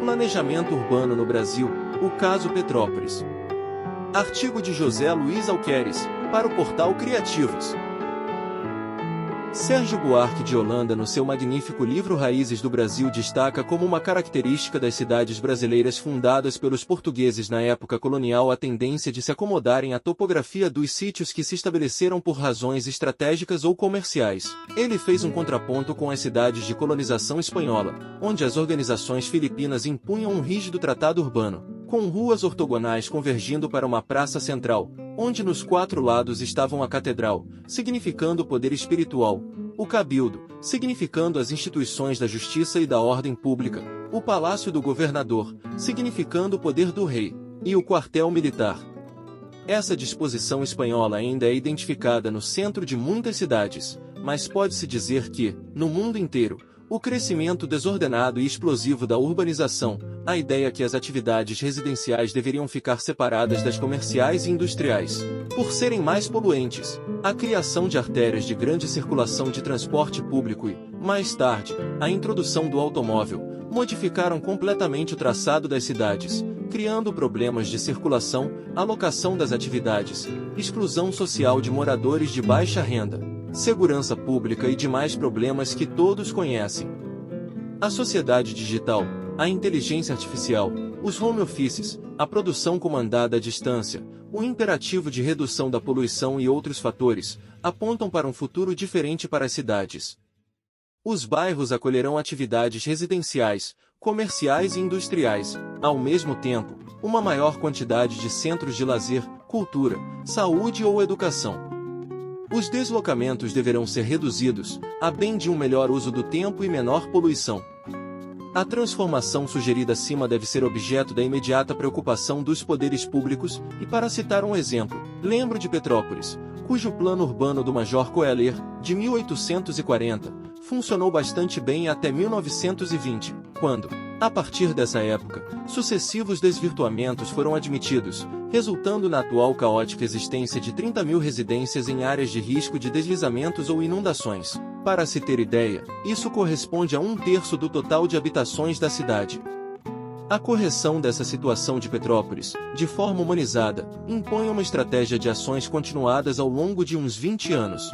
Planejamento urbano no Brasil, o caso Petrópolis. Artigo de José Luiz Alqueres, para o portal Criativos. Sérgio Buarque de Holanda, no seu magnífico livro Raízes do Brasil, destaca como uma característica das cidades brasileiras fundadas pelos portugueses na época colonial a tendência de se acomodarem à topografia dos sítios que se estabeleceram por razões estratégicas ou comerciais. Ele fez um contraponto com as cidades de colonização espanhola, onde as organizações filipinas impunham um rígido tratado urbano, com ruas ortogonais convergindo para uma praça central, onde nos quatro lados estavam a catedral, significando o poder espiritual, o cabildo, significando as instituições da justiça e da ordem pública, o palácio do governador, significando o poder do rei, e o quartel militar. Essa disposição espanhola ainda é identificada no centro de muitas cidades, mas pode-se dizer que, no mundo inteiro, o crescimento desordenado e explosivo da urbanização, a ideia que as atividades residenciais deveriam ficar separadas das comerciais e industriais, por serem mais poluentes, a criação de artérias de grande circulação de transporte público e, mais tarde, a introdução do automóvel, modificaram completamente o traçado das cidades, criando problemas de circulação, alocação das atividades, exclusão social de moradores de baixa renda, segurança pública e demais problemas que todos conhecem. A sociedade digital, a inteligência artificial, os home offices, a produção comandada à distância, o imperativo de redução da poluição e outros fatores, apontam para um futuro diferente para as cidades. Os bairros acolherão atividades residenciais, comerciais e industriais, ao mesmo tempo, uma maior quantidade de centros de lazer, cultura, saúde ou educação. Os deslocamentos deverão ser reduzidos, a bem de um melhor uso do tempo e menor poluição. A transformação sugerida acima deve ser objeto da imediata preocupação dos poderes públicos, e para citar um exemplo, lembro de Petrópolis, cujo plano urbano do Major Coelher, de 1840, funcionou bastante bem até 1920, quando, a partir dessa época, sucessivos desvirtuamentos foram admitidos, resultando na atual caótica existência de 30 mil residências em áreas de risco de deslizamentos ou inundações. Para se ter ideia, isso corresponde a 1/3 do total de habitações da cidade. A correção dessa situação de Petrópolis, de forma humanizada, impõe uma estratégia de ações continuadas ao longo de uns 20 anos.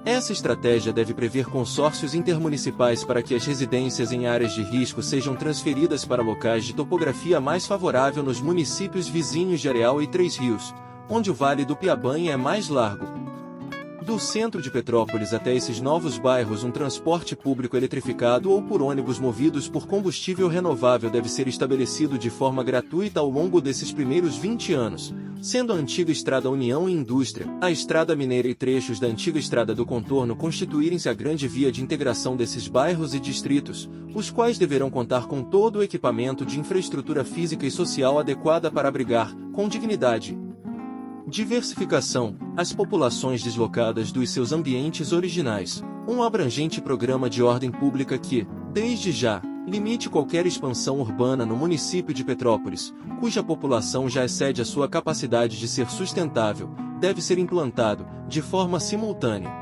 Essa estratégia deve prever consórcios intermunicipais para que as residências em áreas de risco sejam transferidas para locais de topografia mais favorável nos municípios vizinhos de Areal e Três Rios, onde o Vale do Piabanha é mais largo. Do centro de Petrópolis até esses novos bairros, um transporte público eletrificado ou por ônibus movidos por combustível renovável deve ser estabelecido de forma gratuita ao longo desses primeiros 20 anos, sendo a antiga Estrada União e Indústria, a Estrada Mineira e trechos da antiga Estrada do Contorno constituírem-se a grande via de integração desses bairros e distritos, os quais deverão contar com todo o equipamento de infraestrutura física e social adequada para abrigar, com dignidade, diversificação, as populações deslocadas dos seus ambientes originais. Um abrangente programa de ordem pública que, desde já, limite qualquer expansão urbana no município de Petrópolis, cuja população já excede a sua capacidade de ser sustentável, deve ser implantado, de forma simultânea.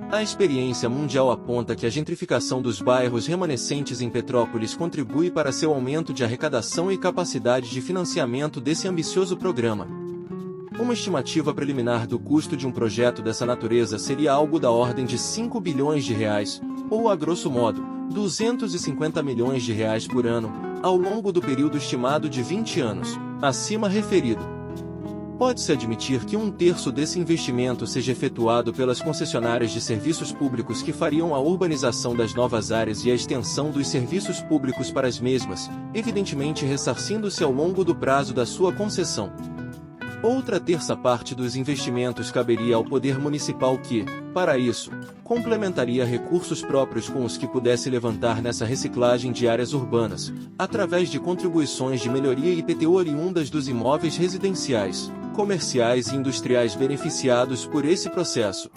A experiência mundial aponta que a gentrificação dos bairros remanescentes em Petrópolis contribui para seu aumento de arrecadação e capacidade de financiamento desse ambicioso programa. Uma estimativa preliminar do custo de um projeto dessa natureza seria algo da ordem de 5 bilhões de reais, ou a grosso modo, 250 milhões de reais por ano, ao longo do período estimado de 20 anos, acima referido. Pode-se admitir que 1/3 desse investimento seja efetuado pelas concessionárias de serviços públicos que fariam a urbanização das novas áreas e a extensão dos serviços públicos para as mesmas, evidentemente ressarcindo-se ao longo do prazo da sua concessão. Outra terça parte dos investimentos caberia ao poder municipal que, para isso, complementaria recursos próprios com os que pudesse levantar nessa reciclagem de áreas urbanas, através de contribuições de melhoria e IPTU oriundas dos imóveis residenciais, comerciais e industriais beneficiados por esse processo.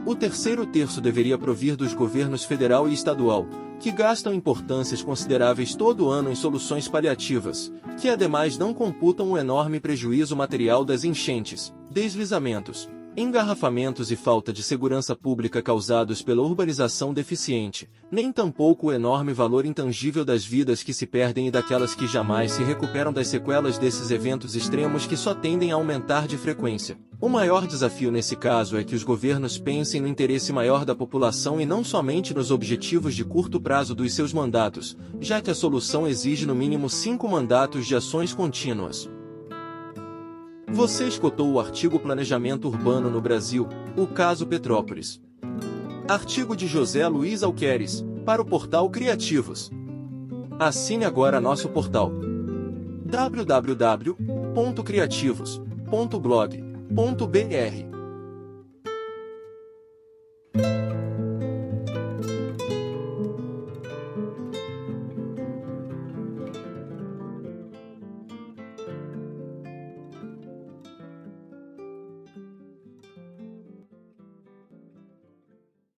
O terceiro terço deveria provir dos governos federal e estadual, que gastam importâncias consideráveis todo ano em soluções paliativas, que ademais não computam o enorme prejuízo material das enchentes, deslizamentos, engarrafamentos e falta de segurança pública causados pela urbanização deficiente, nem tampouco o enorme valor intangível das vidas que se perdem e daquelas que jamais se recuperam das sequelas desses eventos extremos que só tendem a aumentar de frequência. O maior desafio nesse caso é que os governos pensem no interesse maior da população e não somente nos objetivos de curto prazo dos seus mandatos, já que a solução exige no mínimo 5 mandatos de ações contínuas. Você escutou o artigo Planejamento Urbano no Brasil, o caso Petrópolis. Artigo de José Luiz Alqueres, para o portal Criativos. Assine agora nosso portal www.criativos.blog.br